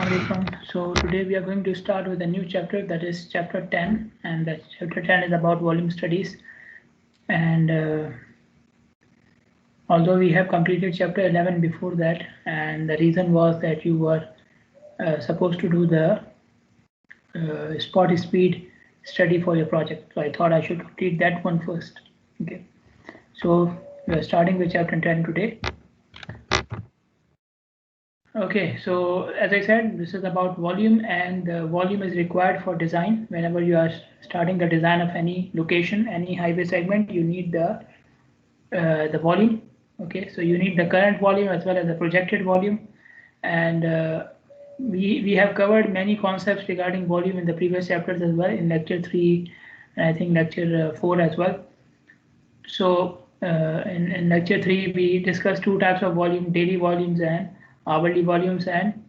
Assalamualaikum. So today we are going to start with a new chapter, that is chapter 10, and that chapter 10 is about volume studies. And although we have completed chapter 11 before that, and the reason was that you were supposed to do the spot speed study for your project, so I thought I should complete that one first. Okay, so we are starting with chapter 10 today. Okay, so as I said, this is about volume, and volume is required for design. Whenever you are starting the design of any location, any highway segment, you need the volume. Okay, so you need the current volume as well as the projected volume, and we have covered many concepts regarding volume in the previous chapters as well, in lecture 3 and I think lecture 4 as well. So in lecture 3 we discussed two types of volume: daily volumes and hourly volumes. And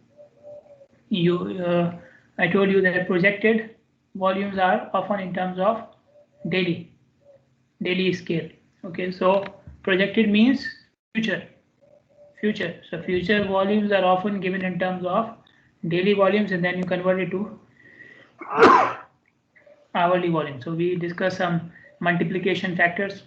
I told you that projected volumes are often in terms of daily scale. Okay, so projected means future. So future volumes are often given in terms of daily volumes, and then you convert it to hourly volume. So we discussed some multiplication factors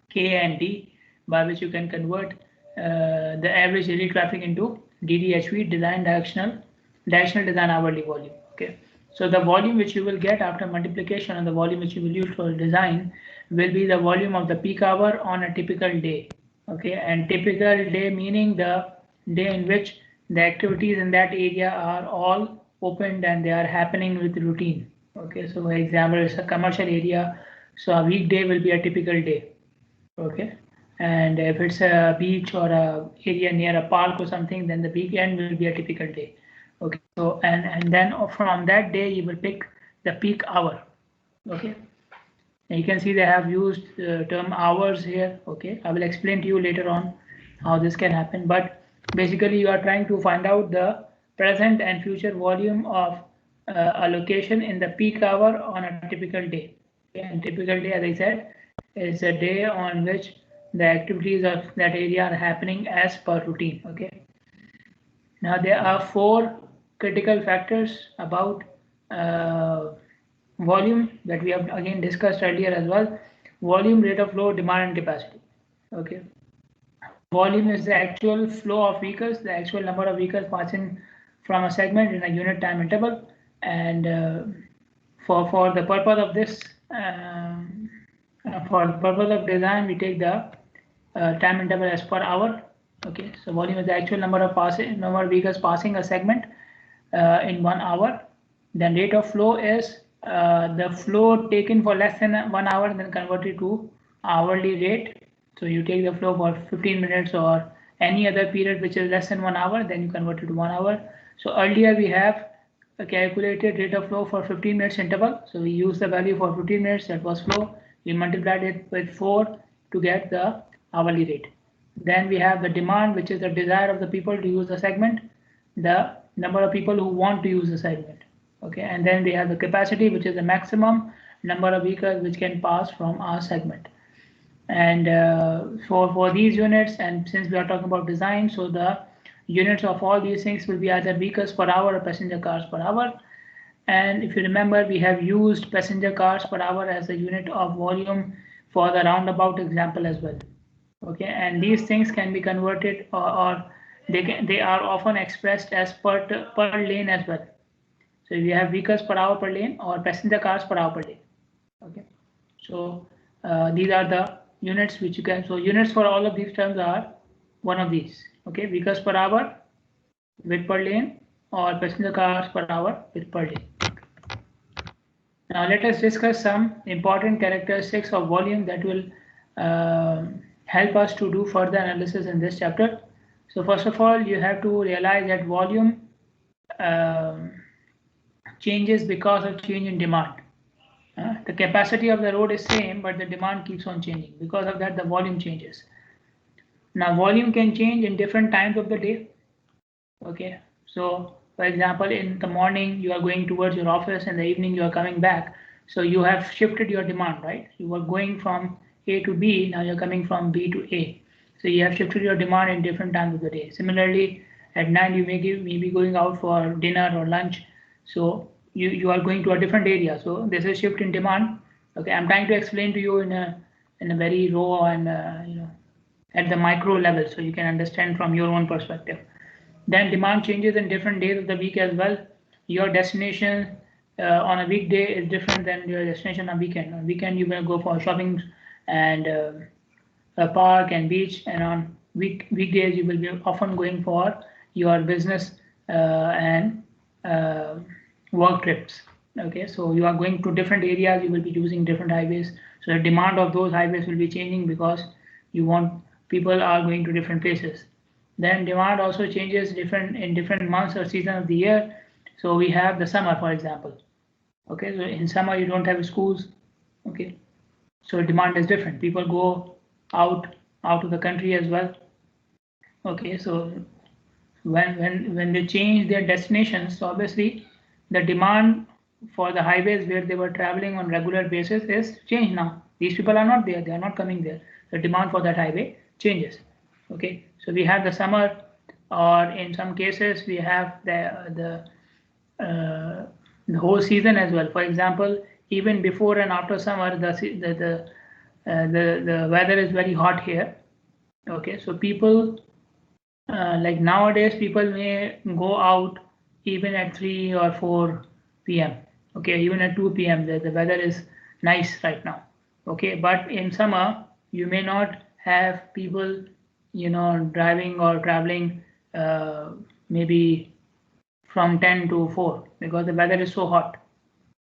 K and D, by which you can convert the average daily traffic into DDHV, directional design hourly volume. Okay, so the volume which you will get after multiplication and the volume which you will use for design will be the volume of the peak hour on a typical day. Okay, and typical day meaning the day in which the activities in that area are all opened and they are happening with routine. Okay, so for example, it's a commercial area, so a weekday will be a typical day. Okay, and if it's a beach or a area near a park or something, then the weekend will be a typical day. Okay, so and then from that day you will pick the peak hour. Okay, and you can see they have used the term hours here. Okay, I will explain to you later on how this can happen, but basically you are trying to find out the present and future volume of a location in the peak hour on a typical day. Okay, and typical day, as I said, is a day on which the activities of that area are happening as per routine. Okay, now there are four critical factors about volume that we have again discussed earlier as well: volume, rate of flow, demand, and capacity. Okay, volume is the actual flow of vehicles, the actual number of vehicles passing from a segment in a unit time interval. And for the purpose of this, for the purpose of design, we take the time interval as per hour. Okay, so volume is the actual number of vehicles passing a segment in 1 hour. Then rate of flow is the flow taken for less than 1 hour and then converted to hourly rate. So you take the flow for 15 minutes or any other period which is less than 1 hour, then you convert it to 1 hour. So earlier we have a calculated rate of flow for 15 minutes interval. So we use the value for 15 minutes, that was flow. We multiplied it with 4 to get the hourly rate. Then we have the demand, which is the desire of the people to use the segment, the number of people who want to use the segment. Okay, and then we have the capacity, which is the maximum number of vehicles which can pass from our segment. And for these units, and since we are talking about design, so the units of all these things will be either vehicles per hour or passenger cars per hour. And if you remember, we have used passenger cars per hour as a unit of volume for the roundabout example as well. Okay, and these things can be converted or they are often expressed as per lane as well. So we have vehicles per hour per lane or passenger cars per hour per lane. Okay, so these are the units which you can. So units for all of these terms are one of these. Okay, vehicles per hour with per lane or passenger cars per hour with per lane. Now let us discuss some important characteristics of volume that will help us to do further analysis in this chapter. So first of all, you have to realize that volume changes because of change in demand. The capacity of the road is same, but the demand keeps on changing. Because of that, the volume changes. Now volume can change in different times of the day. Okay, so for example, in the morning you are going towards your office, in the evening you are coming back. So you have shifted your demand, right? You were going from A to B, now you're coming from B to A. So you have shifted your demand in different times of the day. Similarly, At night you may be going out for dinner or lunch, so you are going to a different area. So there's a shift in demand. Okay, I'm trying to explain to you in a very raw and at the micro level, so you can understand from your own perspective. Then demand changes in different days of the week as well. Your destination on a weekday is different than your destination on weekend. On weekend you will go for shopping and a park and beach, and on weekdays you will be often going for your business and work trips. Okay, so you are going to different areas, you will be using different highways, so the demand of those highways will be changing because you want people are going to different places. Then demand also changes in different months or season of the year. So we have the summer, for example. Okay, so in summer you don't have schools. Okay, so demand is different. People go out of the country as well. Okay, so when they change their destinations, so obviously the demand for the highways where they were traveling on regular basis is changed now. These people are not there, they are not coming there. The demand for that highway changes. Okay, so we have the summer, or in some cases we have the whole season as well. For example, even before and after summer, the weather is very hot here. Okay, so people like nowadays people may go out even at 3 or 4 p.m. Okay, even at 2 p.m. The weather is nice right now. Okay, but in summer you may not have people driving or traveling maybe from 10 to 4 because the weather is so hot.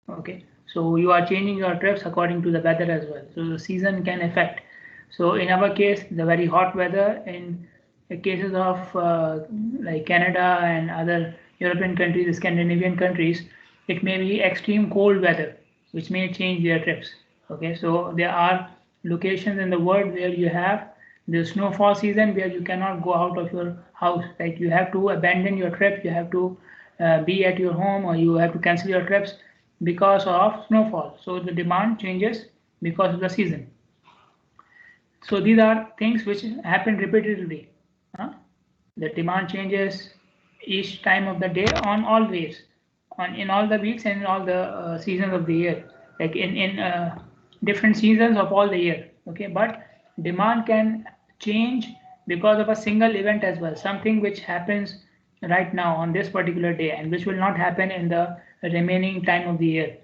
Okay, so you are changing your trips according to the weather as well, so the season can affect. So in our case, the very hot weather, in the cases of like Canada and other European countries, Scandinavian countries, it may be extreme cold weather which may change their trips. Okay, so there are locations in the world where you have the snowfall season where you cannot go out of your house, like you have to abandon your trip, you have to be at your home, or you have to cancel your trips because of snowfall. So the demand changes because of the season. So these are things which happen repeatedly. The demand changes each time of the day on all ways, in all the weeks and in all the seasons of the year, like in different seasons of all the year. Okay, but demand can change because of a single event as well, something which happens right now on this particular day and which will not happen in the remaining time of the year.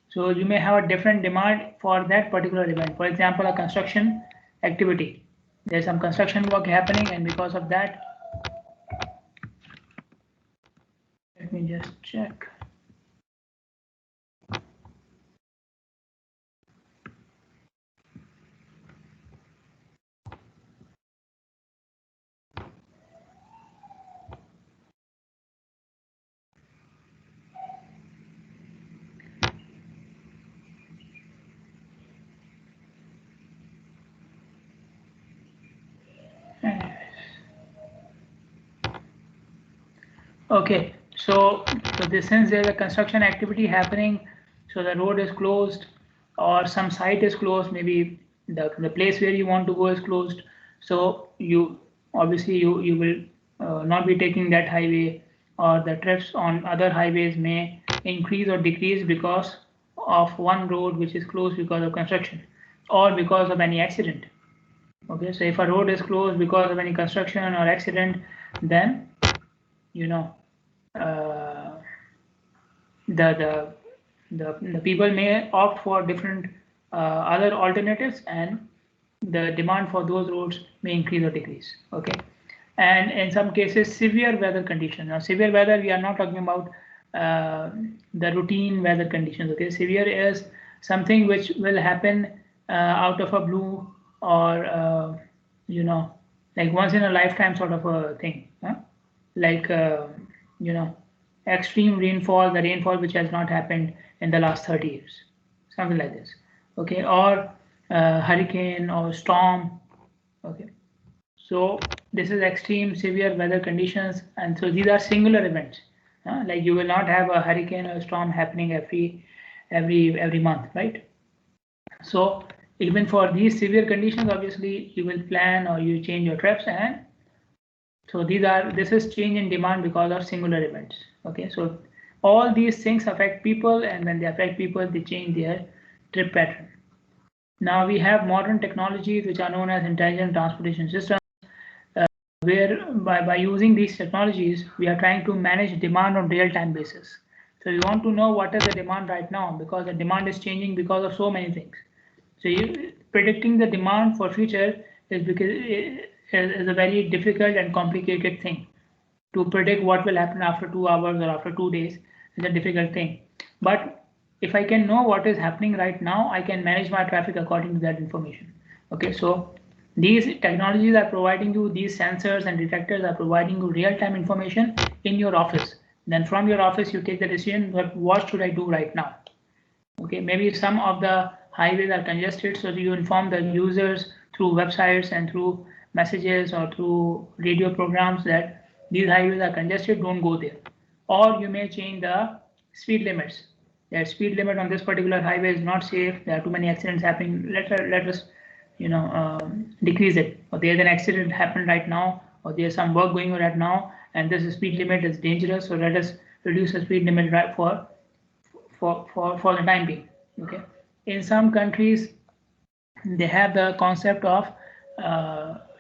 So you may have a different demand for that particular event. For example, a construction activity. There's some construction work happening, and because of that, let me just check. Okay, so since there's a construction activity happening, so the road is closed or some site is closed, maybe the place where you want to go is closed. So you obviously you will not be taking that highway, or the trips on other highways may increase or decrease because of one road which is closed because of construction or because of any accident. Okay, so if a road is closed because of any construction or accident, then the people may opt for different other alternatives, and the demand for those roads may increase or decrease. Okay, and in some cases severe weather conditions. Now severe weather, we are not talking about the routine weather conditions. Okay, severe is something which will happen out of a blue, or like once in a lifetime sort of a thing, like extreme rainfall, the rainfall which has not happened in the last 30 years, something like this. Okay, or hurricane or storm. Okay, so this is extreme severe weather conditions, and so these are singular events. Like you will not have a hurricane or storm happening every month, right? So even for these severe conditions, obviously you will plan or you change your trips, and So this is change in demand because of singular events. Okay, so all these things affect people, and when they affect people, they change their trip pattern. Now we have modern technologies which are known as intelligent transportation systems, where by using these technologies, we are trying to manage demand on real-time basis. So you want to know what is the demand right now, because the demand is changing because of so many things. So predicting the demand for future is a very difficult and complicated thing. To predict what will happen after 2 hours or after 2 days is a difficult thing. But if I can know what is happening right now, I can manage my traffic according to that information. Okay, so these technologies are providing you, these sensors and detectors are providing you real-time information in your office. Then from your office, you take the decision that what should I do right now. Okay, maybe some of the highways are congested, so you inform the users through websites and through messages or through radio programs that these highways are congested, don't go there. Or you may change the speed limits. The speed limit on this particular highway is not safe, there are too many accidents happening, let us decrease it. Or there's an accident happened right now, or there's some work going on right now, and this speed limit is dangerous, so let us reduce the speed limit right for the time being. Okay, in some countries they have the concept of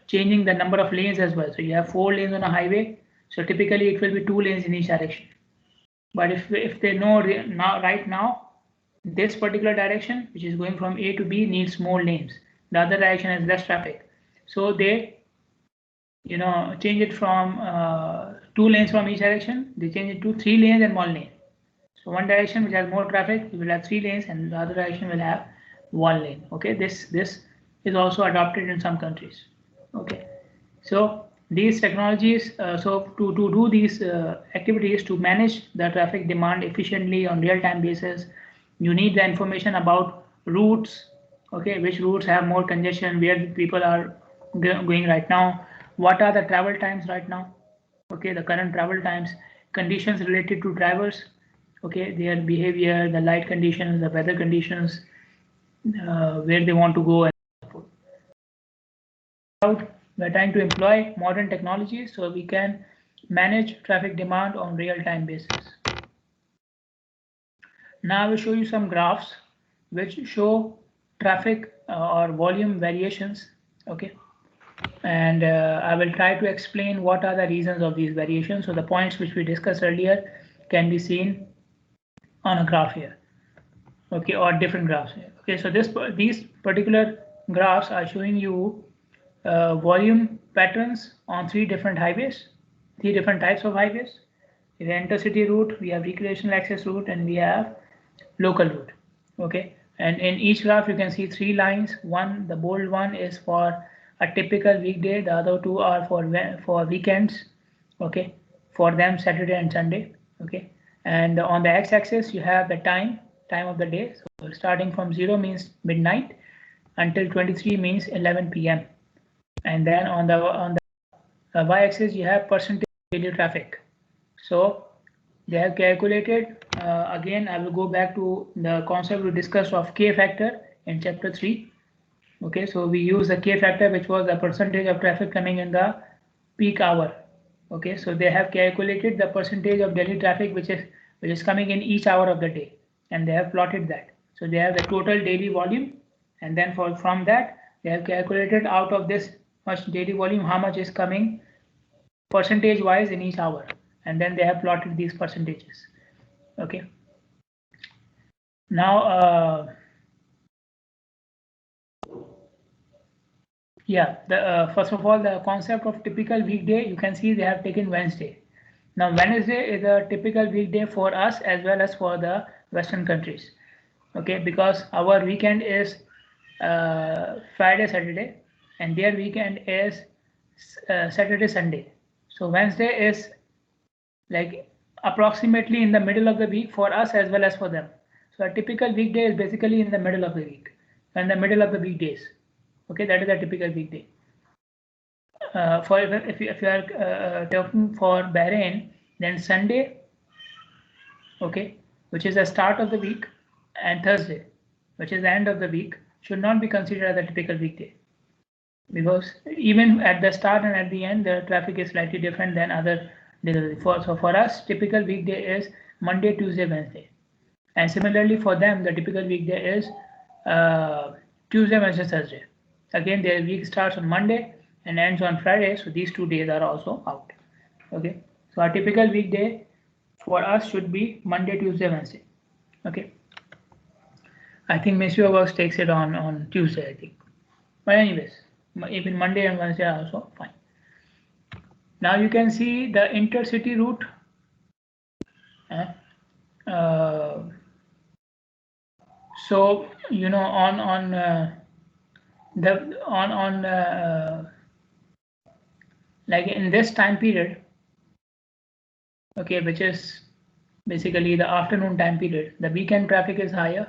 changing the number of lanes as well. So you have 4 lanes on a highway, so typically it will be 2 lanes in each direction. But if they know now right now this particular direction, which is going from A to B, needs more lanes, the other direction has less traffic, so they change it from 2 lanes from each direction, they change it to 3 lanes and 1 lane. So one direction which has more traffic, you will have 3 lanes, and the other direction will have 1 lane. Okay, this is also adopted in some countries. Okay, so these technologies, so to do these activities to manage the traffic demand efficiently on real-time basis, you need the information about routes. Okay, which routes have more congestion, where people are going right now, what are the travel times right now. Okay, the current travel times, conditions related to drivers, okay, their behavior, the light conditions, the weather conditions, where they want to go, and so forth. We're trying to employ modern technologies so we can manage traffic demand on real-time basis. Now I will show you some graphs which show traffic or volume variations. Okay, and I will try to explain what are the reasons of these variations. So the points which we discussed earlier can be seen on a graph here. Okay, or different graphs here. Okay, so these particular graphs are showing you volume patterns on 3 different highways, 3 different types of highways. We have intercity route, we have recreational access route, and we have local route. Okay, and in each graph you can see 3 lines. One, the bold one, is for a typical weekday. The other 2 are for weekends. Okay, for them Saturday and Sunday. Okay, and on the x-axis you have the time of the day. So starting from 0 means midnight until 23 means 11 p.m. And then on the y-axis you have percentage daily traffic. So they have calculated, again I will go back to the concept we discussed of K factor in chapter 3. Okay, so we use the K factor, which was the percentage of traffic coming in the peak hour. Okay, so they have calculated the percentage of daily traffic which is coming in each hour of the day, and they have plotted that. So they have the total daily volume, and then from that they have calculated out of this much daily volume how much is coming percentage wise in each hour, and then they have plotted these percentages. Okay, now yeah, first of all, the concept of typical weekday, you can see they have taken Wednesday. Now Wednesday is a typical weekday for us as well as for the Western countries. Okay, because our weekend is Friday, Saturday, and their weekend is Saturday, Sunday. So Wednesday is like approximately in the middle of the week for us as well as for them. So a typical weekday is basically in the middle of the week, in the middle of the weekdays. Okay, that is a typical weekday. For if you are talking for Bahrain, then Sunday, okay, which is the start of the week, and Thursday, which is the end of the week, should not be considered as a typical weekday. because even at the start and at the end, the traffic is slightly different than other days. So for us, typical weekday is Monday, Tuesday, Wednesday. And similarly for them, the typical weekday is Tuesday, Wednesday, Thursday. Again, their week starts on Monday and ends on Friday. So these 2 days are also out. Okay. So our typical weekday for us should be Monday, Tuesday, Wednesday. Okay. I think Messier Works takes it on Tuesday, I think. But anyways, even Monday and Wednesday are also fine. Now you can see the intercity route. So you know on like in this time period, okay, which is basically the afternoon time period, the weekend traffic is higher.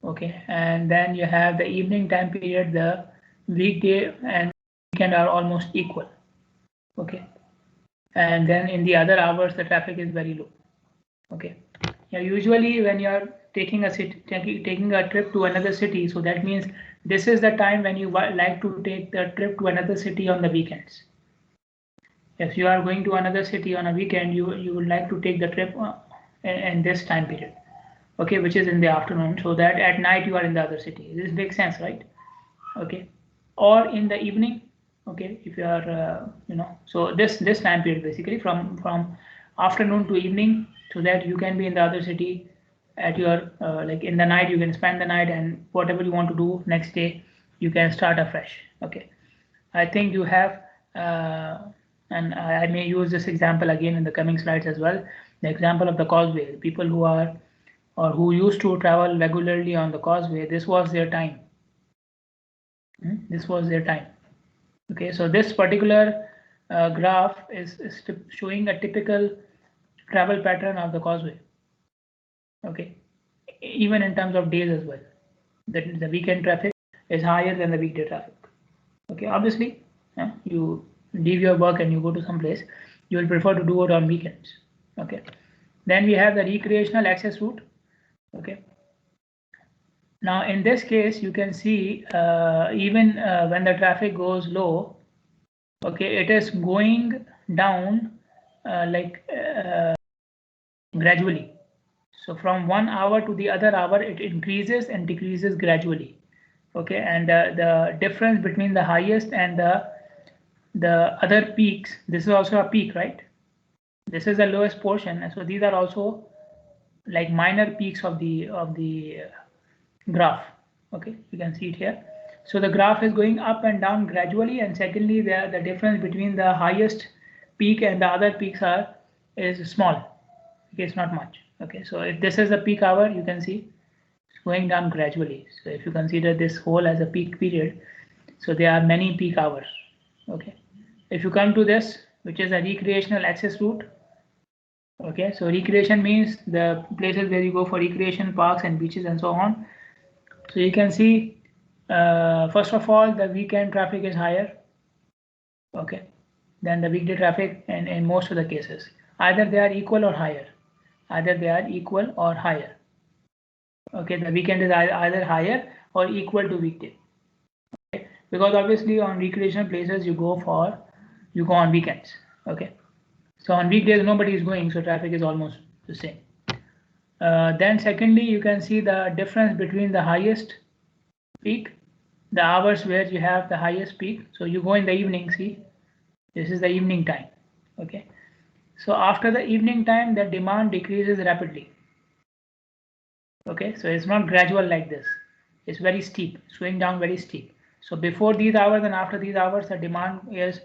Okay, and then you have the evening time period, the weekday and weekend are almost equal. Okay, and then in the other hours the traffic is very low. Okay, yeah, usually when you are taking a trip to another city, so that means this is the time when you like to take the trip to another city on the weekends. If you are going to another city on a weekend, you would like to take the trip in this time period, okay, which is in the afternoon, so that at night you are in the other city. This makes sense, right? Okay, or in the evening, okay, if you are so this time period basically from afternoon to evening, so that you can be in the other city at your like in the night, you can spend the night, and whatever you want to do next day you can start afresh. Okay, I think you have and I may use this example again in the coming slides as well, the example of the causeway. People who are or who used to travel regularly on the causeway, this was their time. This was their time. Okay, so this particular graph is showing a typical travel pattern of the causeway. Okay, even in terms of days as well, that the weekend traffic is higher than the weekday traffic. Okay, obviously, you leave your work and you go to some place, you will prefer to do it on weekends. Okay, then we have the recreational access route. Okay, now in this case you can see even when the traffic goes low, okay, it is going down gradually. So from 1 hour to the other hour it increases and decreases gradually. Okay, and the difference between the highest and the other peaks, this is also a peak, right? This is the lowest portion, so these are also like minor peaks of the graph. Okay, you can see it here. So the graph is going up and down gradually, and secondly the difference between the highest peak and the other peaks is small. Okay, it's not much. Okay, so if this is the peak hour, you can see it's going down gradually. So if you consider this whole as a peak period, so there are many peak hours. Okay, if you come to this, which is a recreational access route. Okay, so recreation means the places where you go for recreation, parks and beaches and so on. So you can see first of all the weekend traffic is higher, okay, than the weekday traffic in most of the cases. Either they are equal or higher. Either they are equal or higher. Okay, the weekend is either higher or equal to weekday. Okay, because obviously on recreational places you go on weekends. Okay, so on weekdays nobody is going, so traffic is almost the same. Then secondly, you can see the difference between the highest peak, the hours where you have the highest peak. So you go in the evening, see, this is the evening time. Okay, so after the evening time the demand decreases rapidly. Okay, so it's not gradual like this, it's very steep, swing down very steep. So before these hours and after these hours the demand is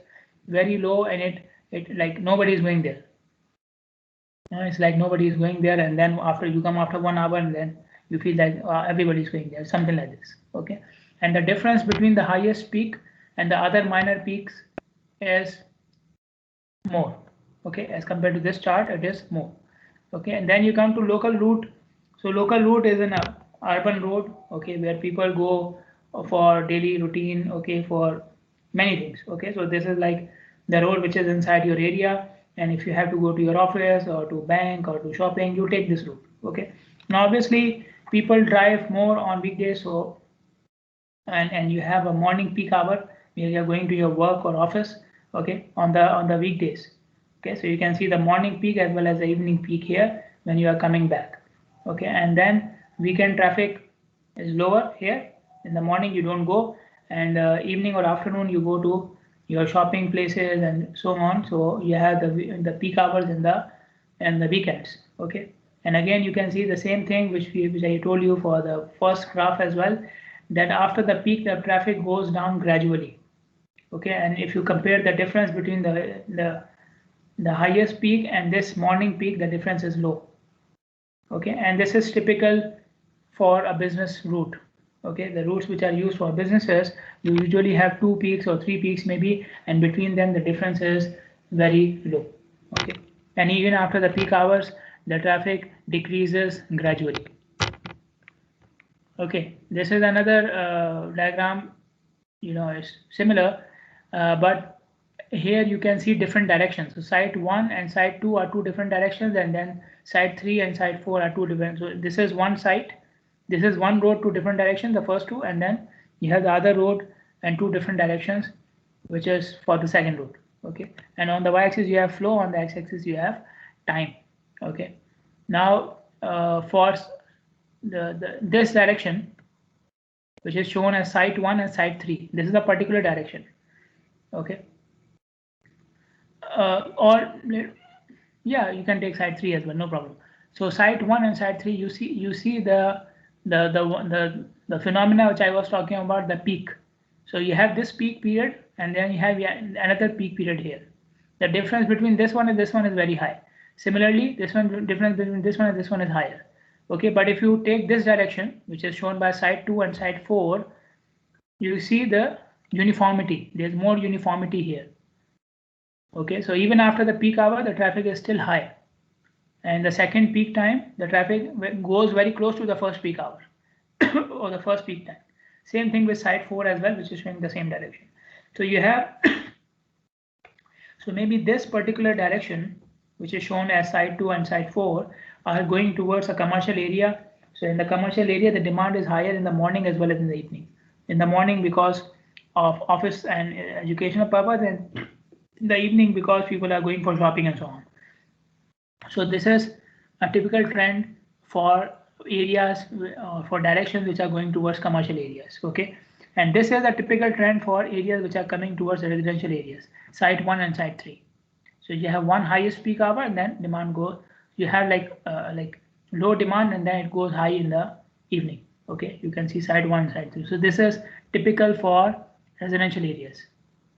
very low, and it like nobody is going there. It's like nobody is going there, and then after you come after 1 hour and then you feel like everybody is going there, something like this. Okay, and the difference between the highest peak and the other minor peaks is more. Okay, as compared to this chart it is more. Okay, and then you come to local route. So local route is an urban road, okay, where people go for daily routine, okay, for many things. Okay, so this is like the road which is inside your area, and if you have to go to your office or to bank or to shopping, you take this route. Okay, now obviously people drive more on weekdays, so and you have a morning peak hour, when you're going to your work or office, okay, on the weekdays. Okay, so you can see the morning peak as well as the evening peak here when you are coming back. Okay, and then weekend traffic is lower here. In the morning you don't go, and evening or afternoon you go to your shopping places and so on. So you have the peak hours in the weekends. Okay, and again you can see the same thing which I told you for the first graph as well, that after the peak the traffic goes down gradually. Okay, and if you compare the difference between the highest peak and this morning peak, the difference is low. Okay, and this is typical for a business route. Okay, the routes which are used for businesses, you usually have 2 peaks or 3 peaks maybe, and between them the difference is very low. Okay, and even after the peak hours, the traffic decreases gradually. Okay, this is another diagram, is similar, but here you can see different directions. So site 1 and site 2 are two different directions, and then site 3 and site 4 are two different. So this is one site, this is one road, two different directions, the first two, and then you have the other road and two different directions, which is for the second road. Okay, and on the y-axis you have flow, on the x-axis you have time. Okay, now for this direction, which is shown as site 1 and site 3, this is a particular direction. Okay, or yeah, you can take site 3 as well, no problem. So site 1 and site 3, you see the phenomena which I was talking about, the peak. So you have this peak period, and then you have another peak period here. The difference between this one and this one is very high. Similarly, this one, difference between this one and this one is higher. Okay, but if you take this direction, which is shown by site 2 and site 4, you see the uniformity. There's more uniformity here. Okay, so even after the peak hour, the traffic is still high. And the second peak time, the traffic goes very close to the first peak hour or the first peak time. Same thing with site 4 as well, which is showing the same direction. So you have, so maybe this particular direction, which is shown as site 2 and site 4, are going towards a commercial area. So in the commercial area, the demand is higher in the morning as well as in the evening. In the morning because of office and educational purpose, and in the evening because people are going for shopping and so on. So this is a typical trend for areas, for directions which are going towards commercial areas. Okay, and this is a typical trend for areas which are coming towards the residential areas, site 1 and site 3. So you have one highest peak hour, and then demand goes. You have like low demand, and then it goes high in the evening. Okay, you can see site 1, site 3. So this is typical for residential areas.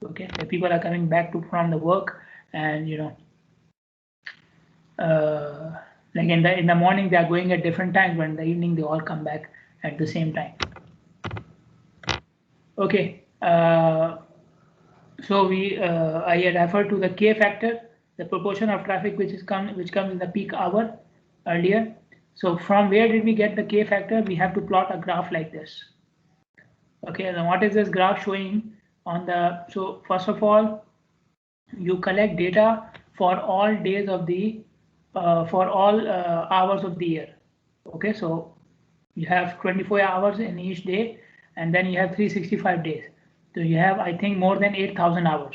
Okay, the people are coming back from the work, and like in the morning they are going at different times, but in the evening they all come back at the same time. Okay, so I had referred to the K factor, the proportion of traffic which comes in the peak hour earlier. So from where did we get the K factor? We have to plot a graph like this. Okay, now what is this graph showing on the? So first of all, you collect data for all days of the for all hours of the year. Okay, so you have 24 hours in each day, and then you have 365 days. So you have, I think, more than 8,000 hours.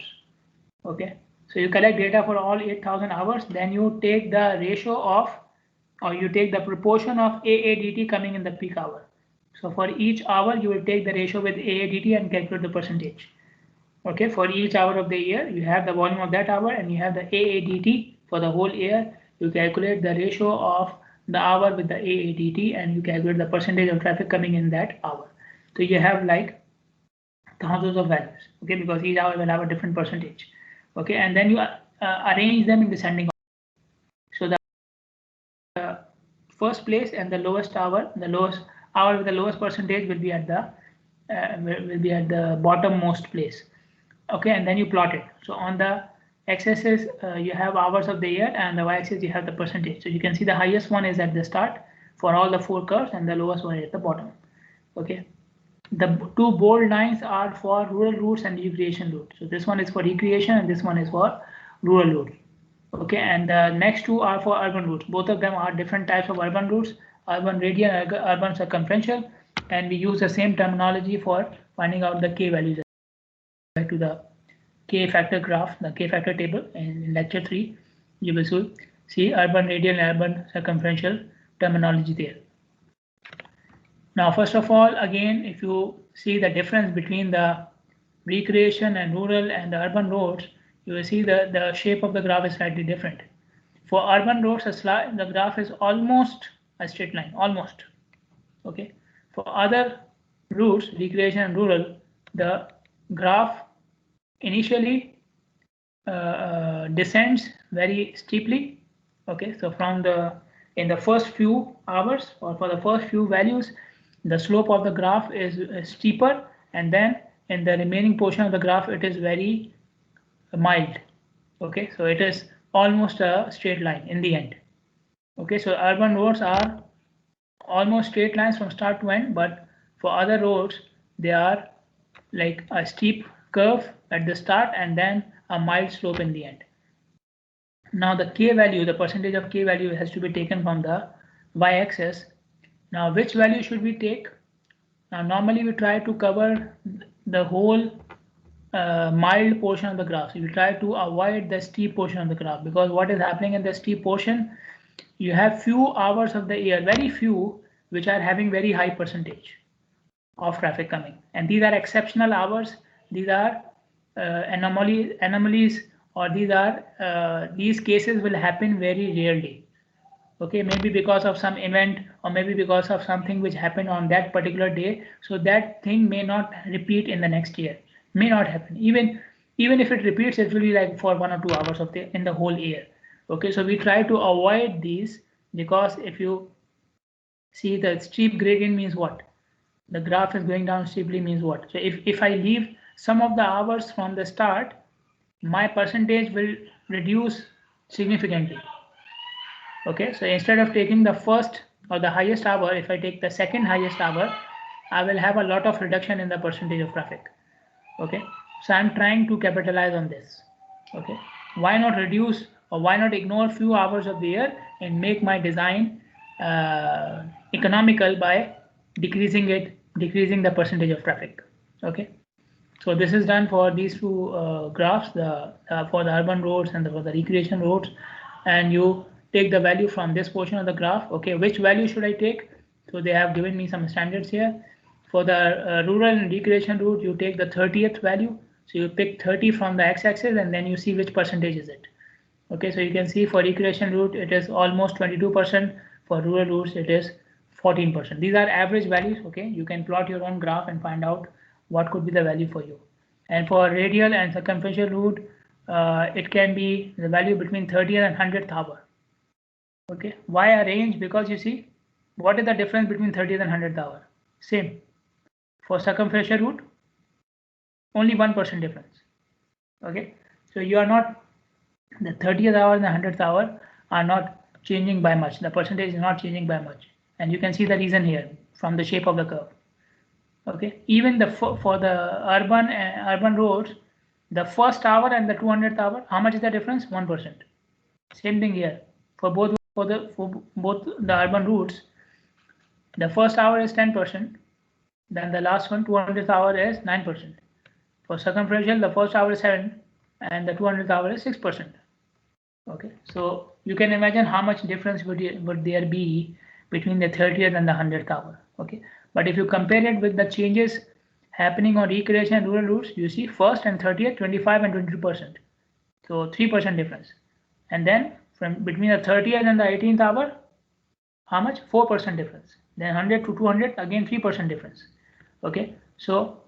Okay, so you collect data for all 8,000 hours, then you take the ratio of, or you take the proportion of AADT coming in the peak hour. So for each hour, you will take the ratio with AADT and calculate the percentage. Okay, for each hour of the year, you have the volume of that hour, and you have the AADT for the whole year. You calculate the ratio of the hour with the AADT, and you calculate the percentage of traffic coming in that hour. So you have like thousands of values. Okay, because each hour will have a different percentage. Okay, and then you arrange them in descending order. So the first place and the lowest hour with the lowest percentage will be at the bottommost place. Okay, and then you plot it. So on the x-axis you have hours of the year, and the y-axis you have the percentage. So you can see the highest one is at the start for all the 4 curves, and the lowest one is at the bottom. Okay, the 2 bold lines are for rural routes and recreation routes. So this one is for recreation, and this one is for rural routes. Okay, and the next 2 are for urban routes. Both of them are different types of urban routes: urban radial and urban circumferential, and we use the same terminology for finding out the K values to the K factor graph, the K factor table in lecture 3, you will see urban radial and urban circumferential terminology there. Now, first of all, again, if you see the difference between the recreation and rural and the urban roads, you will see the shape of the graph is slightly different. For urban roads, the graph is almost a straight line, almost. Okay. For other routes, recreation and rural, the graph initially descends very steeply. Okay, so in the first few hours or for the first few values, the slope of the graph is steeper, and then in the remaining portion of the graph it is very mild. Okay, so it is almost a straight line in the end. Okay, so urban roads are almost straight lines from start to end, but for other roads they are like a steep curve at the start and then a mild slope in the end. Now the K value, the percentage of K value has to be taken from the y-axis. Now which value should we take? Now normally we try to cover the whole mild portion of the graph. So you try to avoid the steep portion of the graph, because what is happening in the steep portion, you have few hours of the year, very few, which are having very high percentage of traffic coming, and these are exceptional hours. These are anomalies, or these cases will happen very rarely. Okay, maybe because of some event or maybe because of something which happened on that particular day, so that thing may not repeat in the next year, may not happen. Even if it repeats, it will be like for 1 or 2 hours of in the whole year. Okay, so we try to avoid these, because if you see the steep gradient means what? The graph is going down steeply means what? So if I leave some of the hours from the start, my percentage will reduce significantly. Okay, so instead of taking the first or the highest hour, if I take the second highest hour, I will have a lot of reduction in the percentage of traffic. Okay, so I'm trying to capitalize on this. Okay, why not reduce, or why not ignore few hours of the year and make my design economical by decreasing the percentage of traffic. Okay, so this is done for these two graphs, for the urban roads and for the recreation roads, and you take the value from this portion of the graph. Okay, which value should I take? So they have given me some standards here. For the rural and recreation route, you take the 30th value. So you pick 30 from the x-axis and then you see which percentage is it. Okay, so you can see for recreation route it is almost 22%. For rural routes it is 14%. These are average values. Okay, you can plot your own graph and find out what could be the value for you. And for radial and circumferential route, it can be the value between 30th and 100th hour. Okay, why a range? Because you see, what is the difference between 30th and 100th hour? Same. For circumferential route, only 1% difference. Okay, so you are not, the 30th hour and the 100th hour are not changing by much. The percentage is not changing by much, and you can see the reason here from the shape of the curve. Okay, even for the urban roads, the first hour and the 200th hour, how much is the difference? 1%. Same thing here for both the urban routes. The first hour is 10%, then the last one, 200th hour, is 9%. For circumferential, the first hour is 7% and the 200th hour is 6%. Okay, so you can imagine how much difference would there be between the 30th and the 100th hour. Okay, but if you compare it with the changes happening on recreation and rural routes, you see first and 30th, 25 and 22%. So 3% difference. And then from between the 30th and the 18th hour, how much? 4% difference. Then 100 to 200, again 3% difference. Okay, so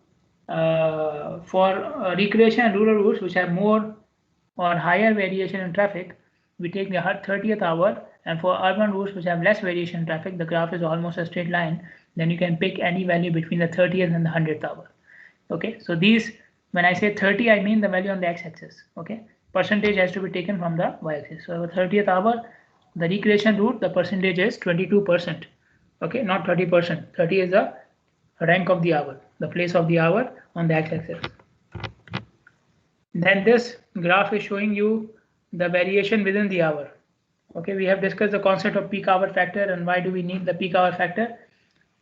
for recreation and rural routes which have more or higher variation in traffic, we take the 30th hour, and for urban routes which have less variation in traffic, the graph is almost a straight line, then you can pick any value between the 30th and the 100th hour. Okay, so these, when I say 30, I mean the value on the x-axis. Okay, percentage has to be taken from the y-axis. So 30th hour, the recreation route, the percentage is 22%. Okay, not 30%. 30 is the rank of the hour, the place of the hour on the x-axis. Then this graph is showing you the variation within the hour. Okay, we have discussed the concept of peak hour factor and why do we need the peak hour factor.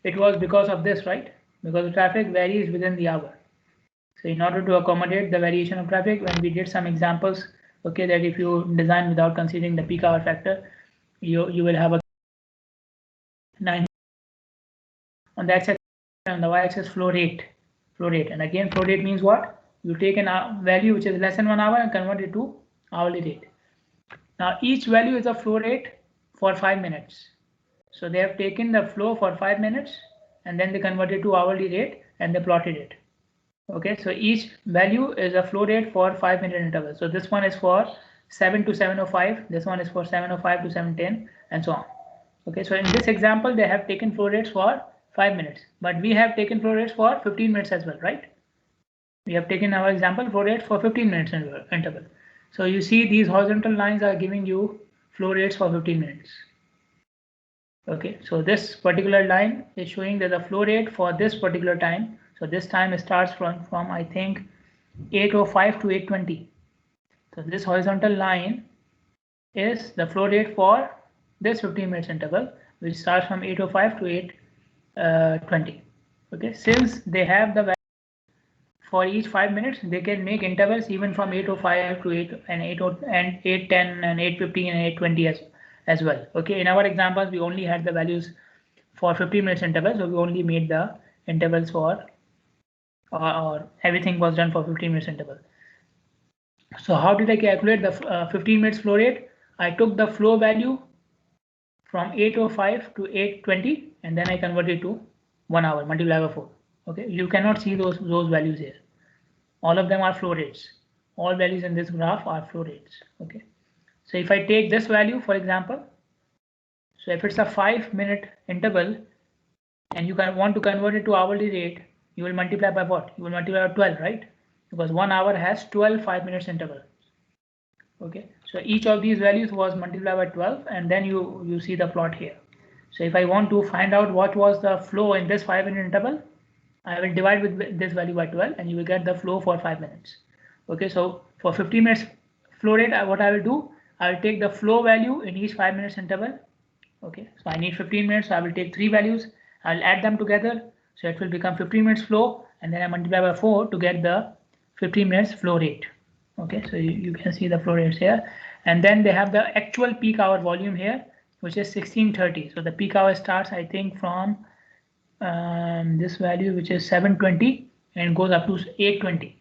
It was because of this, right? Because the traffic varies within the hour. So in order to accommodate the variation of traffic, when we did some examples, okay, that if you design without considering the peak hour factor, you will have a 9 on the x-axis, on the y-axis flow rate, and again flow rate means what? You take a value which is less than 1 hour and convert it to hourly rate. Now each value is a flow rate for 5 minutes. So they have taken the flow for 5 minutes and then they converted to hourly rate and they plotted it. Okay, so each value is a flow rate for 5-minute interval. So this one is for 7 to 7:05, this one is for 7:05 to 7:10, and so on. Okay, so in this example, they have taken flow rates for 5 minutes, but we have taken flow rates for 15 minutes as well, right? We have taken our example flow rates for 15 minutes interval. So you see these horizontal lines are giving you flow rates for 15 minutes. Okay, so this particular line is showing that the flow rate for this particular time. So this time starts from I think 8:05 to 8:20. So this horizontal line is the flow rate for this 15 minutes interval, which starts from 8:05 to 8:20. Okay, since they have the value for each 5 minutes, they can make intervals even from 8:05 to 8 and 8:10 and 8:15 and 8:20 as well. Okay, in our examples, we only had the values for 15 minutes intervals, so we only made the intervals for or everything was done for 15 minutes interval. So how did I calculate the 15 minutes flow rate? I took the flow value from 8:05 to 8:20 and then I converted to 1 hour multiplied by 4. Okay, you cannot see those values here. All of them are flow rates. All values in this graph are flow rates. Okay, so if I take this value, for example, so if it's a 5-minute interval and you want to convert it to hourly rate, you will multiply by what? You will multiply by 12, right? Because 1 hour has 12 5-minute intervals. Okay, so each of these values was multiplied by 12 and then you see the plot here. So if I want to find out what was the flow in this 5-minute interval, I will divide with this value by 12 and you will get the flow for 5 minutes. Okay, so for 15 minutes flow rate, what I will do, I will take the flow value in each 5 minutes interval. Okay, so I need 15 minutes, so I will take 3 values, I will add them together, so it will become 15 minutes flow, and then I multiply by 4 to get the 15 minutes flow rate. Okay, so you can see the flow rates here, and then they have the actual peak hour volume here, which is 1630. So the peak hour starts, I think, from this value, which is 7:20, and goes up to 8:20.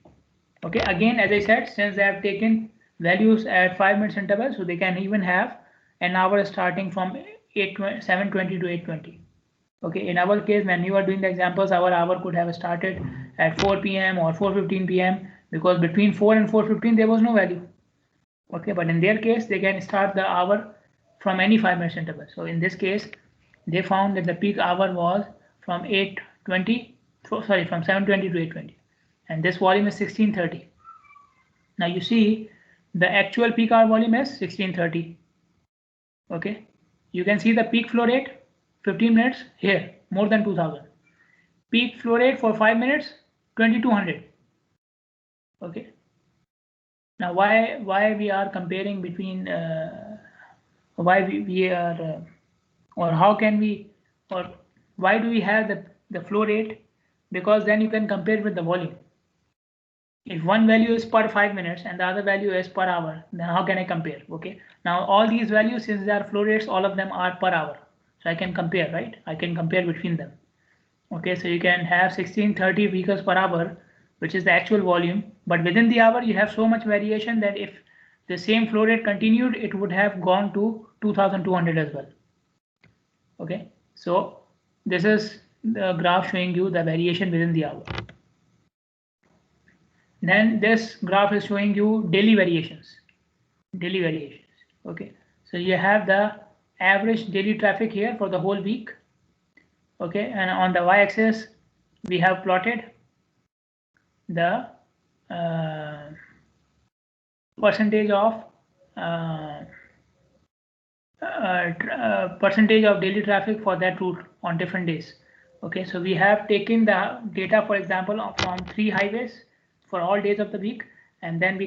Okay, again, as I said, since they have taken values at 5 minutes interval, so they can even have an hour starting from 7:20 to 8:20. Okay, in our case, when you are doing the examples, our hour could have started at 4 p.m. or 4:15 p.m. because between 4 and 4:15 there was no value. Okay, but in their case, they can start the hour from any 5 minutes interval. So in this case, they found that the peak hour was from 8:20, sorry, from 7:20 to 8:20, and this volume is 1630. Now you see the actual peak hour volume is 1630. Okay, you can see the peak flow rate 15 minutes here, more than 2000. Peak flow rate for 5 minutes 2200. Okay, now why we are comparing between why we are or how can we, or why do we have the flow rate? Because then you can compare with the volume. If one value is per 5 minutes and the other value is per hour, then how can I compare? Okay, now all these values, since they are flow rates, all of them are per hour, so I can compare, right? I can compare between them. Okay, so you can have 1630 vehicles per hour, which is the actual volume, but within the hour you have so much variation that if the same flow rate continued, it would have gone to 2200 as well. Okay, so this is the graph showing you the variation within the hour. Then this graph is showing you daily variations. Okay, so you have the average daily traffic here for the whole week. Okay, and on the y-axis we have plotted the percentage of daily traffic for that route on different days. Okay, so we have taken the data, for example, from 3 highways for all days of the week, and then we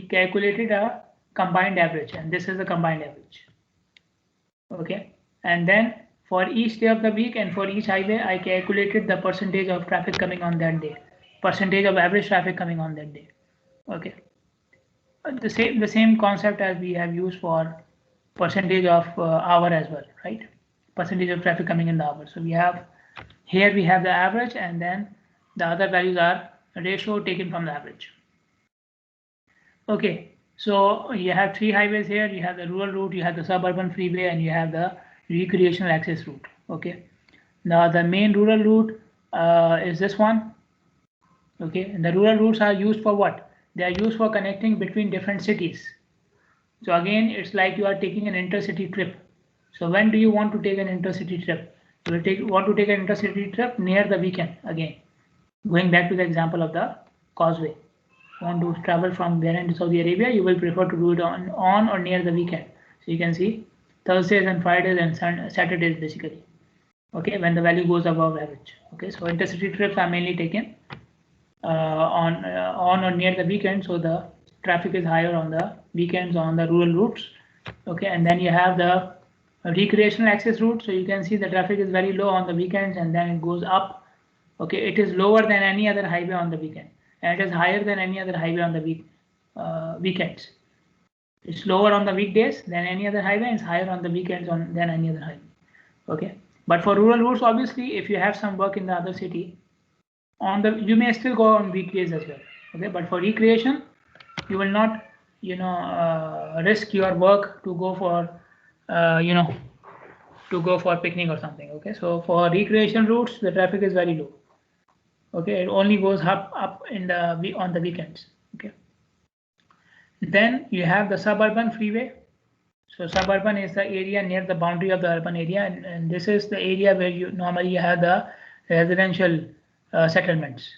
calculated a combined average, and this is the combined average. Okay, and then for each day of the week and for each highway, I calculated the percentage of traffic coming on that day. percentage of average traffic coming on that day. Okay, the same concept as we have used for percentage of hour as well, right? Percentage of traffic coming in the hour. So we have here we have the average, and then the other values are ratio taken from the average. Okay, so you have three highways here. You have the rural route, you have the suburban freeway, and you have the recreational access route. Okay, now the main rural route is this one. Okay, and the rural routes are used for what? They are used for connecting between different cities. So again, it's like you are taking an intercity trip. So when do you want to take an intercity trip? You will want to take an intercity trip near the weekend. Again, going back to the example of the causeway. You want to travel from Bahrain to Saudi Arabia, you will prefer to do it on or near the weekend. So you can see Thursdays and Fridays and Saturdays basically. Okay, when the value goes above average. Okay, so intercity trips are mainly taken on or near the weekend, so the traffic is higher on the weekends on the rural routes. Okay, and then you have the recreational access route. So you can see the traffic is very low on the weekends, and then it goes up. Okay, it is lower than any other highway on the weekend, and it is higher than any other highway on the weekends. It's lower on the weekdays than any other highway, and it's higher on the weekends than any other highway. Okay, but for rural routes, obviously, if you have some work in the other city, you may still go on weekdays as well. Okay, but for recreation, you will not risk your work to go for picnic or something. Okay, so for recreation routes, the traffic is very low. Okay, it only goes up in the on the weekends. Okay, then you have the suburban freeway. So suburban is the area near the boundary of the urban area, and this is the area where you normally have the residential settlements.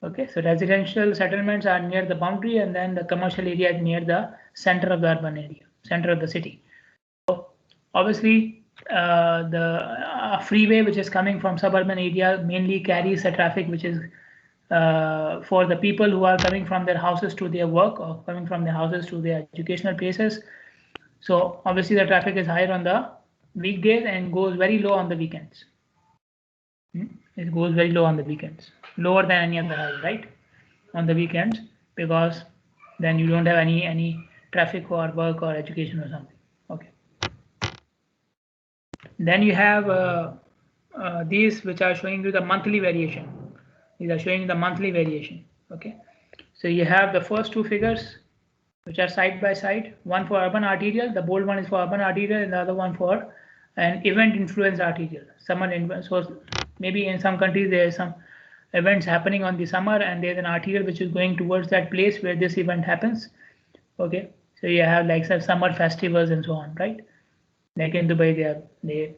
Okay, so residential settlements are near the boundary, and then the commercial area is near the center of the urban area, center of the city. So obviously, the freeway which is coming from suburban area mainly carries the traffic which is for the people who are coming from their houses to their work or coming from their houses to their educational places. So obviously the traffic is higher on the weekdays and goes very low on the weekends. It goes very low on the weekends, lower than any other highway, right? On the weekends, because then you don't have any traffic for work or education or something. Okay. Then you have these which are showing you the monthly variation. These are showing the monthly variation. Okay. So you have the first two figures which are side by side. One for urban arterial, the bold one is for urban arterial, and the other one for an event influenced arterial. So maybe in some countries there is some events happening on the summer, and there's an arterial which is going towards that place where this event happens. Okay, so you have like some summer festivals and so on, right? Like in Dubai, they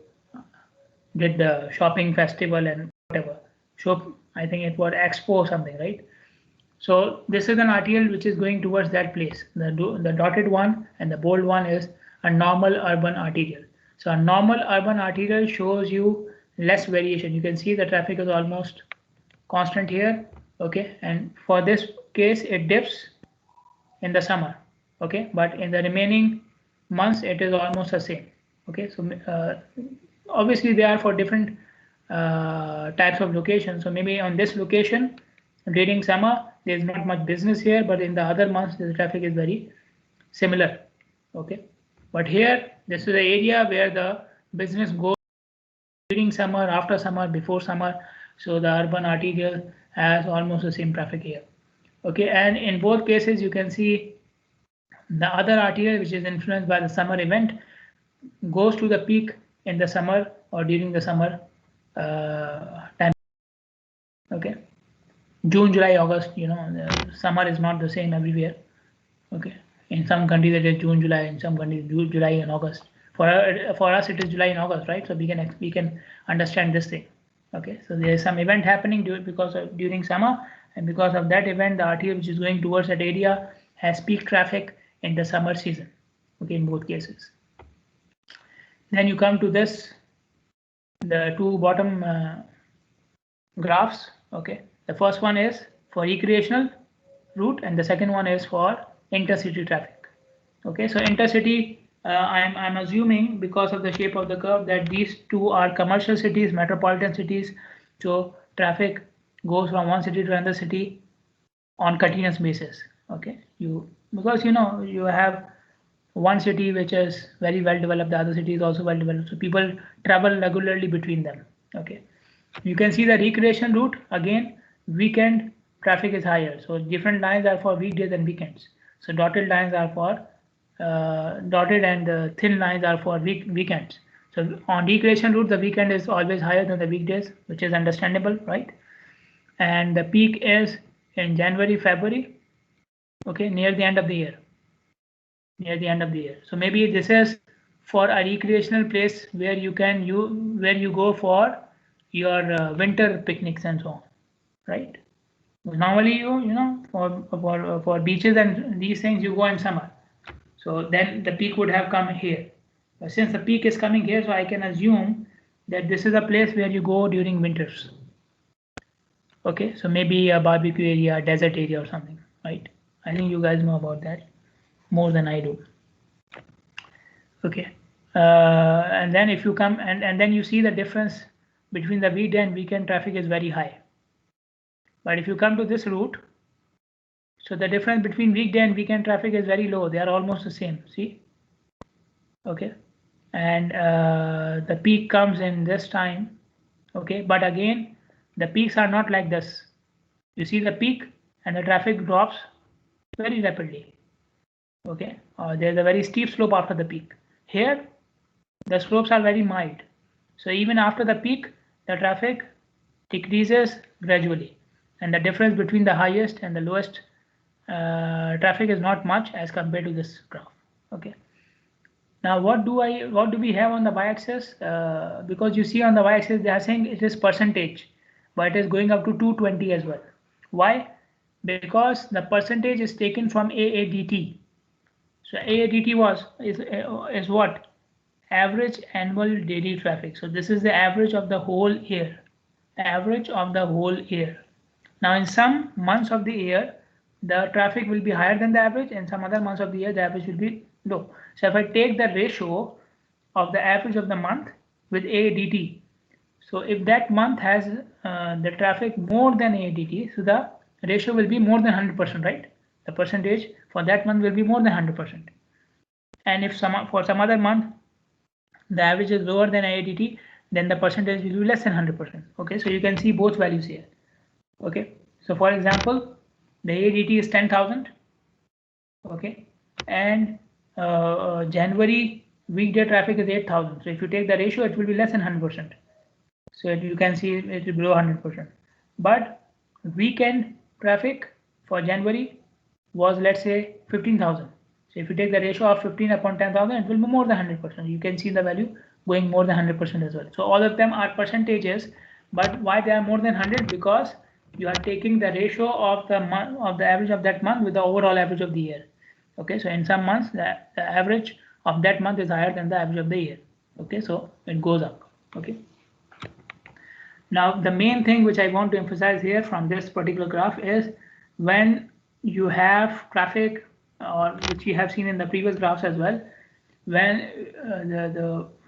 did the shopping festival and whatever. I think it was Expo or something, right? So this is an arterial which is going towards that place. The dotted one and the bold one is a normal urban arterial. So a normal urban arterial shows you less variation. You can see the traffic is almost constant here. Okay, and for this case it dips in the summer. Okay, but in the remaining months it is almost the same. Okay, so obviously they are for different types of locations. So maybe on this location during summer there's not much business here, but in the other months the traffic is very similar. Okay, but here this is the area where the business goes during summer, after summer, before summer. So the urban arterial has almost the same traffic here. Okay, and in both cases you can see the other arterial which is influenced by the summer event goes to the peak in the summer or during the summer time. Okay, June, July, August, the summer is not the same everywhere. Okay, in some countries it is June, July, in some countries July and August. For us it is July and August, right? So we can understand this thing. Okay, so there is some event happening during summer, and because of that event the arterial which is going towards that area has peak traffic in the summer season. Okay, in both cases. Then you come to this, the two bottom graphs. Okay, the first one is for recreational route and the second one is for intercity traffic. Okay, so intercity, I'm assuming because of the shape of the curve that these two are commercial cities, metropolitan cities. So traffic goes from one city to another city on continuous basis. Okay, because you have one city which is very well developed, the other city is also well developed, so people travel regularly between them. Okay, you can see the recreation route again. Weekend traffic is higher, so different lines are for weekdays and weekends. So dotted lines are for dotted, and thin lines are for weekends. So on recreation route, the weekend is always higher than the weekdays, which is understandable, right? And the peak is in January, February, okay, near the end of the year. Near the end of the year. So maybe this is for a recreational place where you go for your winter picnics and so on, right? Normally for beaches and these things you go in summer. So then the peak would have come here. But since the peak is coming here, so I can assume that this is a place where you go during winters. Okay, so maybe a barbecue area, a desert area or something, right? I think you guys know about that more than I do. Okay, and then if you come and then you see the difference between the weekday and weekend traffic is very high. But if you come to this route, so the difference between weekday and weekend traffic is very low. They are almost the same. See? Okay, and the peak comes in this time. Okay, but again, the peaks are not like this. You see the peak and the traffic drops very rapidly. Okay, there's a very steep slope after the peak. Here, the slopes are very mild. So even after the peak, the traffic decreases gradually. And the difference between the highest and the lowest traffic is not much as compared to this graph. Okay. Now what do we have on the y-axis? Because you see on the y-axis they are saying it is percentage, but it is going up to 220 as well. Why? Because the percentage is taken from AADT. So AADT is what? Average annual daily traffic. So this is the average of the whole year. Average of the whole year. Now in some months of the year, the traffic will be higher than the average, and some other months of the year, the average will be low. So if I take the ratio of the average of the month with AADT, so if that month has the traffic more than AADT, so the ratio will be more than 100%, right? The percentage for that month will be more than 100%. And if for some other month, the average is lower than AADT, then the percentage will be less than 100%. Okay, so you can see both values here. Okay, so for example, the AADT is 10,000. Okay, and January weekday traffic is 8,000. So if you take the ratio, it will be less than 100%. So you can see it will below 100%. But weekend traffic for January was, let's say, 15,000. So if you take the ratio of 15 upon 10,000, it will be more than 100%. You can see the value going more than 100% as well. So all of them are percentages, but why they are more than 100? Because you are taking the ratio of the average of that month with the overall average of the year. Okay, so in some months the average of that month is higher than the average of the year. Okay, so it goes up. Okay. Now the main thing which I want to emphasize here from this particular graph is when you have traffic, or which you have seen in the previous graphs as well, when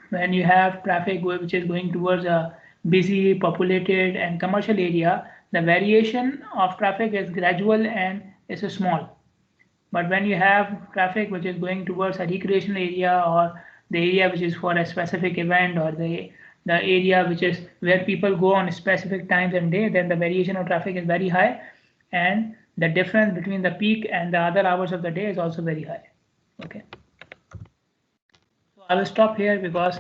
when you have traffic which is going towards a busy, populated and commercial area, the variation of traffic is gradual and is small. But when you have traffic which is going towards a recreational area, or the area which is for a specific event, or the area which is where people go on specific times and day, then the variation of traffic is very high, and the difference between the peak and the other hours of the day is also very high. Okay. So I will stop here because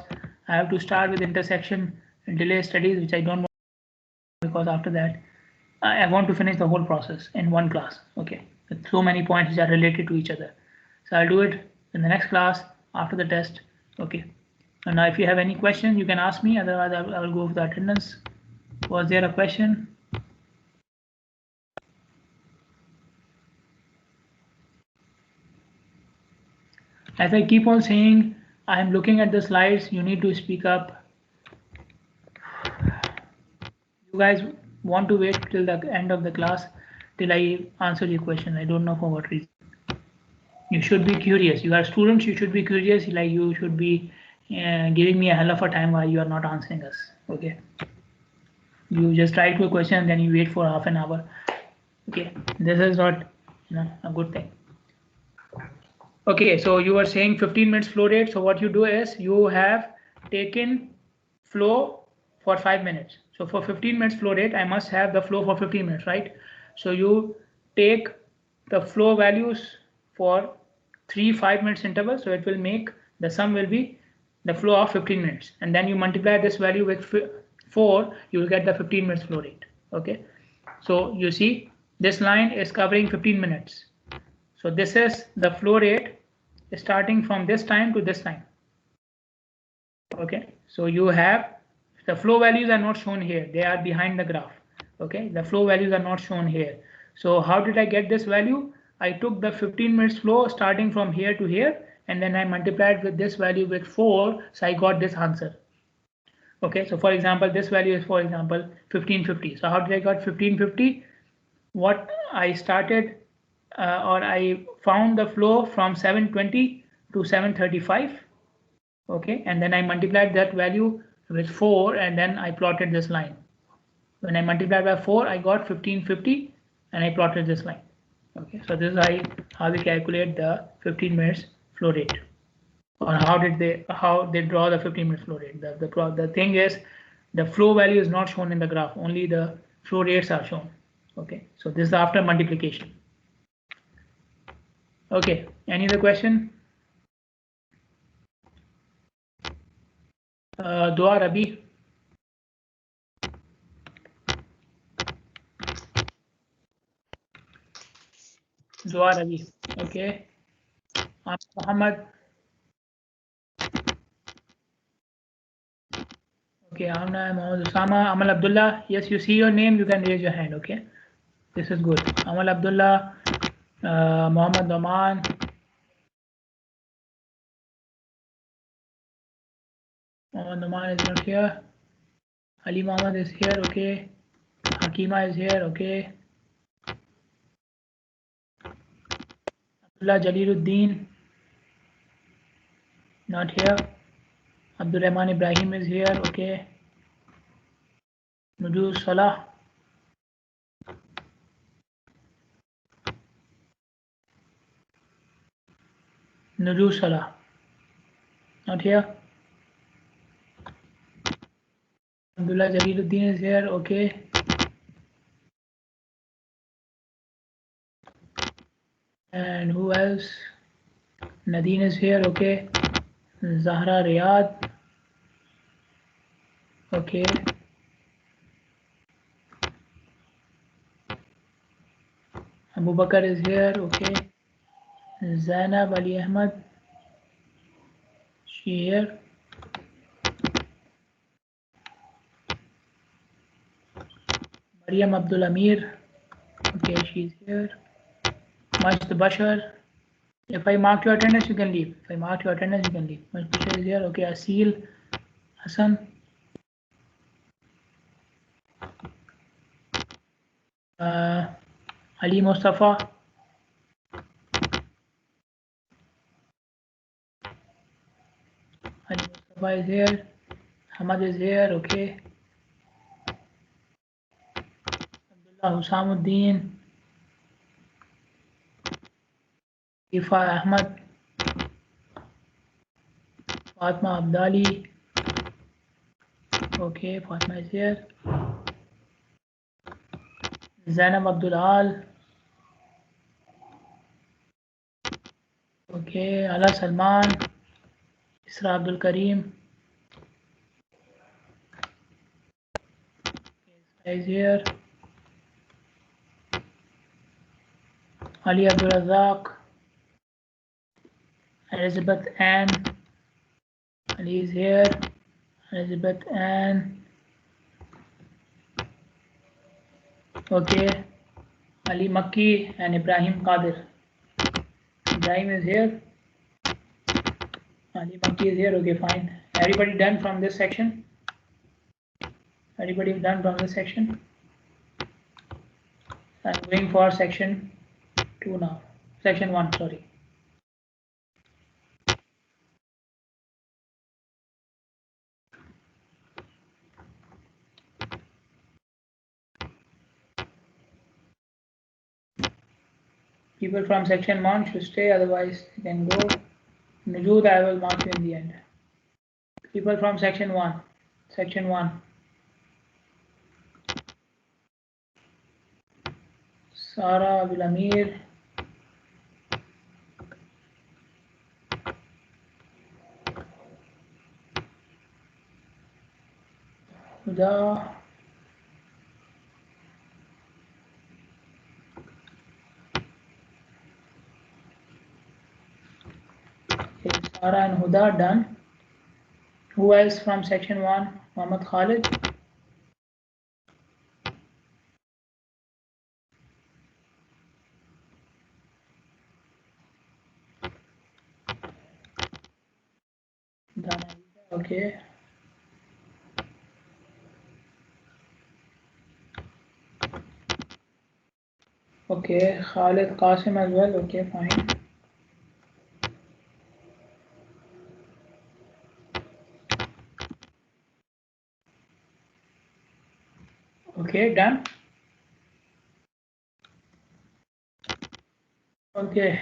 I have to start with intersection delay studies, which I don't want, because after that I want to finish the whole process in one class. Okay, with so many points which are related to each other. So I'll do it in the next class after the test. Okay, and now if you have any question, you can ask me, otherwise I will go over the attendance. Was there a question? As I keep on saying, I am looking at the slides, you need to speak up. You guys want to wait till the end of the class till I answer your question. I don't know for what reason. You should be curious. You are students, you should be curious, like you should be giving me a hell of a time while you are not answering us. Okay. You just write to a question and then you wait for half an hour. Okay, this is not a good thing. Okay, so you were saying 15 minutes flow rate. So what you do is you have taken flow for 5 minutes. So for 15 minutes flow rate, I must have the flow for 15 minutes, right? So you take the flow values for 3 5 minutes intervals. So it will make the sum will be the flow of 15 minutes. And then you multiply this value with 4, you will get the 15 minutes flow rate. Okay. So you see this line is covering 15 minutes. So this is the flow rate starting from this time to this time. Okay, so you have the flow values are not shown here, they are behind the graph. Okay, the flow values are not shown here. So how did I get this value? I took the 15 minutes flow starting from here to here, and then I multiplied with this value with 4, so I got this answer. Okay, so for example, this value is, for example, 1550. So how did I got 1550? What I started or I found the flow from 720 to 735. Okay, and then I multiplied that value with 4 and then I plotted this line. When I multiplied by 4, I got 1550 and I plotted this line. Okay, so this is how we calculate the 15 minutes flow rate, or how they draw the 15 minutes flow rate. The thing is, the flow value is not shown in the graph, only the flow rates are shown. Okay, so this is after multiplication. Okay, any other question? Dua Rabi. Dua Rabi. Okay. Muhammad. Okay, Amna, Mohammed Usama, Amal Abdullah. Yes, you see your name, you can raise your hand. Okay, this is good. Amal Abdullah, Mohammed Oman. Mohammed Oman is not here. Ali Mohammed is here. Okay. Hakima is here. Okay. Abdullah Jaliluddin, not here. Abdul Rahman Ibrahim is here. Okay. Nujuz Salah. Nujuz Salah, not here. Abdullah Jaliluddin is here. Okay. And who else? Nadine is here. Okay. Zahra Riyad. Okay. Abu Bakr is here. Okay. Zainab Ali Ahmad. She here. Maryam Abdul Amir. Okay, she's here. Majd Bashar. If I mark your attendance, you can leave. If I mark your attendance, you can leave. Majd Bashar is here. Okay, Asil Hassan. Ali Mustafa. Ali Mustafa is here. Hamad is here. Okay. Abdullah Husamuddin. Ifa Ahmad. Fatma Abdali. Okay, Fatma is here. Zainab Abdul Al. Okay, Ala Salman. Isra Abdul Karim. Okay, is here. Ali Abdul Razak. Elizabeth Ann. Ali is here. Elizabeth Ann. Okay. Ali Makki and Ibrahim Qadir. Ibrahim is here. Ali Makki is here. Okay, fine. Everybody done from this section? Everybody done from this section? I'm going for section 2 now. Section 1, sorry. People from section 1 should stay, otherwise they can go. Nujud, I will mark you in the end. People from section 1. Section 1. Sara, Abil Amir. Huda. Okay, Sara and Huda done. Who else from section 1? Muhammad Khalid. Done. Okay. Okay, Khalid Qasim as well. Okay, fine. Okay, done. Okay.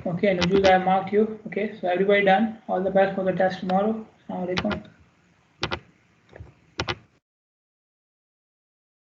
Okay, Nujud, I marked you. Okay, so everybody done. All the best for the test tomorrow. Assalamu alaikum.